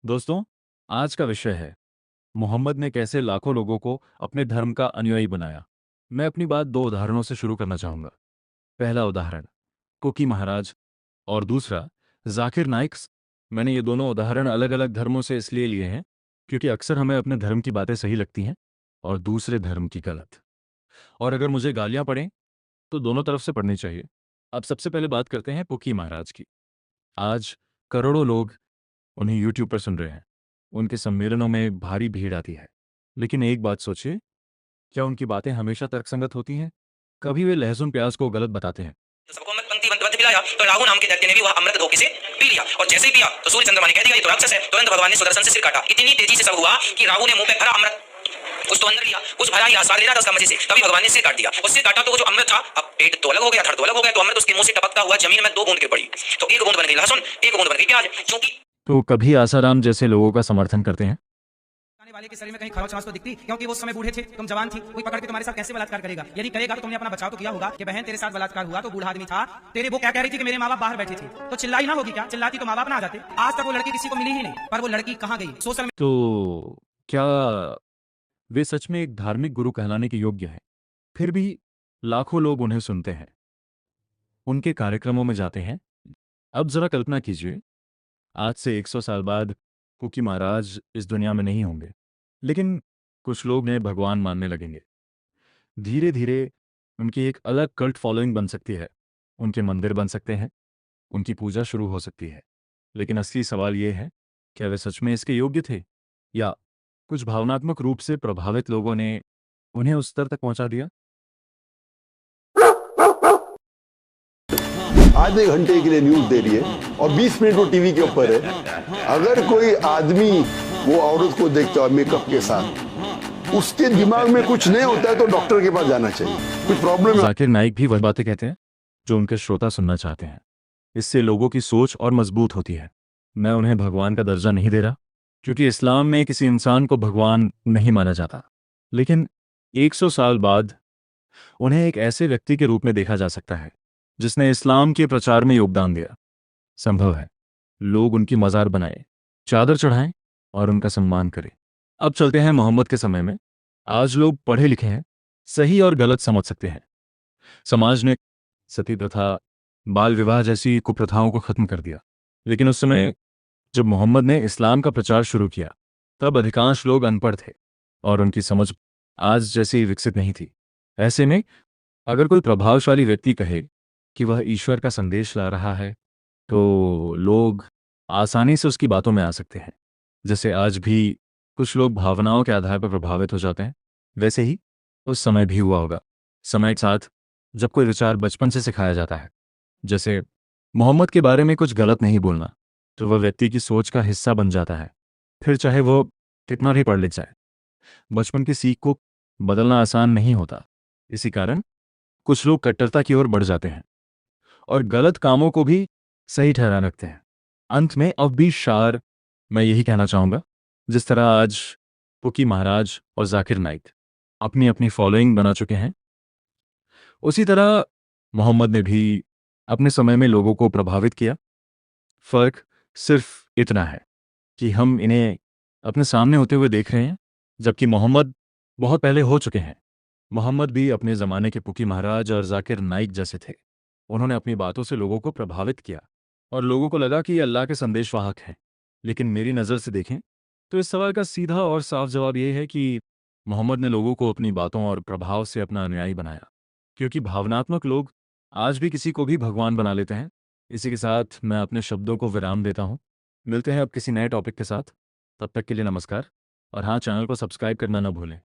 दोस्तों, आज का विषय है मोहम्मद ने कैसे लाखों लोगों को अपने धर्म का अनुयायी बनाया। मैं अपनी बात दो उदाहरणों से शुरू करना चाहूंगा। पहला उदाहरण कुकी महाराज और दूसरा जाकिर नाइक। मैंने ये दोनों उदाहरण अलग अलग धर्मों से इसलिए लिए हैं क्योंकि अक्सर हमें अपने धर्म की बातें सही लगती हैं और दूसरे धर्म की गलत। और अगर मुझे गालियां पड़ें तो दोनों तरफ से पड़नी चाहिए। अब सबसे पहले बात करते हैं कुकी महाराज की। आज करोड़ों लोग उन्हें यूट्यूब पर सुन रहे हैं। उनके सम्मेलनों में भारी भीड़ आती है। लेकिन एक बात सोचिए, क्या उनकी बातें हमेशा तर्कसंगत होती हैं? कभी वे लहसुन प्याज को गलत बताते हैं। तो सबको अमृत पंक्ति बंद पिलाया तो राहु नाम के दैत्य ने भी वह अमृत धोखे से पी लिया और जैसे ही पिया तो सूर्य चंद्रमा ने कह दिया ये तो राक्षस है। तुरंत भगवान ने सुदर्शन से सिर काटा। इतनी तेजी से सब हुआ कि राहु ने मुंह पे भरा अमृत कुछ तो अंदर लिया, कुछ भरा ही आसार ले रहा था उसका मजे से, तभी भगवान ने सिर काट दिया। उससे काटा तो वो जो अमृत था अब पेट तो अलग हो गया, धड़ तो अलग हो गया, तो अमृत उसके मुंह से टपकता हुआ जमीन में दो बूंद गिर पड़ी। तो एक बूंद बन गई लहसुन, एक बूंद बन गई प्याज। क्योंकि तो कभी आसाराम जैसे लोगों का समर्थन करते हैं। आने वाले के शरीर में कहीं खरोच आंच तो दिखती, क्योंकि वो समय बूढ़े थे, तुम जवान थी, कोई पकड़ के तुम्हारे साथ कैसे बलात्कार करेगा? यदि करेगा तो तुमने अपना बचाव तो किया होगा कि बहन तेरे साथ बलात्कार हुआ तो बूढ़ा आदमी था, तेरे वो क्या कह रही थी कि मेरे माँ बाप बाहर बैठे थे, तो चिल्लाई ना होगी क्या? चिल्लाती तो माँ बाप ना आ जाते। आज तक वो लड़की किसी को मिली ही नहीं, पर वो लड़की कहाँ गई? सोशल तो क्या वे सच में एक धार्मिक गुरु कहलाने के योग्य हैं? फिर भी लाखों लोग उन्हें सुनते हैं, उनके कार्यक्रमों में जाते हैं। अब जरा कल्पना कीजिए, आज से 100 साल बाद कुकी महाराज इस दुनिया में नहीं होंगे, लेकिन कुछ लोग उन्हें भगवान मानने लगेंगे। धीरे धीरे उनकी एक अलग कल्ट फॉलोइंग बन सकती है, उनके मंदिर बन सकते हैं, उनकी पूजा शुरू हो सकती है। लेकिन असली सवाल ये है, क्या वे सच में इसके योग्य थे, या कुछ भावनात्मक रूप से प्रभावित लोगों ने उन्हें उस स्तर तक पहुंचा दिया? आधे घंटे के लिए न्यूज दे रही है और 20 मिनट वो टीवी के ऊपर है। अगर कोई आदमी वो औरत को देखता है मेकअप के साथ, उसके दिमाग में कुछ नहीं होता है तो डॉक्टर के पास जाना चाहिए, कुछ प्रॉब्लम है। जाकिर नाइक भी वह बातें कहते हैं जो उनके श्रोता सुनना चाहते हैं। इससे लोगों की सोच और मजबूत होती है। मैं उन्हें भगवान का दर्जा नहीं दे रहा, क्योंकि इस्लाम में किसी इंसान को भगवान नहीं माना जाता। लेकिन 100 साल बाद उन्हें एक ऐसे व्यक्ति के रूप में देखा जा सकता है जिसने इस्लाम के प्रचार में योगदान दिया। संभव है लोग उनकी मज़ार बनाए, चादर चढ़ाएं और उनका सम्मान करें। अब चलते हैं मोहम्मद के समय में। आज लोग पढ़े लिखे हैं, सही और गलत समझ सकते हैं। समाज ने सती प्रथा, बाल विवाह जैसी कुप्रथाओं को खत्म कर दिया। लेकिन उस समय जब मोहम्मद ने इस्लाम का प्रचार शुरू किया, तब अधिकांश लोग अनपढ़ थे और उनकी समझ आज जैसी विकसित नहीं थी। ऐसे में अगर कोई प्रभावशाली व्यक्ति कहे कि वह ईश्वर का संदेश ला रहा है, तो लोग आसानी से उसकी बातों में आ सकते हैं। जैसे आज भी कुछ लोग भावनाओं के आधार पर प्रभावित हो जाते हैं, वैसे ही उस समय भी हुआ होगा। समय के साथ जब कोई विचार बचपन से सिखाया जाता है, जैसे मोहम्मद के बारे में कुछ गलत नहीं बोलना, तो वह व्यक्ति की सोच का हिस्सा बन जाता है, फिर चाहे वो कितना भी पढ़ लिख जाए। बचपन की सीख को बदलना आसान नहीं होता। इसी कारण कुछ लोग कट्टरता की ओर बढ़ जाते हैं और गलत कामों को भी सही ठहरा रखते हैं। अंत में अब भी शार मैं यही कहना चाहूँगा, जिस तरह आज पुकी महाराज और जाकिर नाइक अपनी अपनी फॉलोइंग बना चुके हैं, उसी तरह मोहम्मद ने भी अपने समय में लोगों को प्रभावित किया। फ़र्क सिर्फ इतना है कि हम इन्हें अपने सामने होते हुए देख रहे हैं, जबकि मोहम्मद बहुत पहले हो चुके हैं। मोहम्मद भी अपने ज़माने के पुकी महाराज और जाकिर नाइक जैसे थे। उन्होंने अपनी बातों से लोगों को प्रभावित किया और लोगों को लगा कि ये अल्लाह के संदेशवाहक हैं। लेकिन मेरी नज़र से देखें तो इस सवाल का सीधा और साफ जवाब ये है कि मोहम्मद ने लोगों को अपनी बातों और प्रभाव से अपना अनुयायी बनाया, क्योंकि भावनात्मक लोग आज भी किसी को भी भगवान बना लेते हैं। इसी के साथ मैं अपने शब्दों को विराम देता हूँ। मिलते हैं अब किसी नए टॉपिक के साथ। तब तक के लिए नमस्कार, और हाँ, चैनल को सब्सक्राइब करना ना भूलें।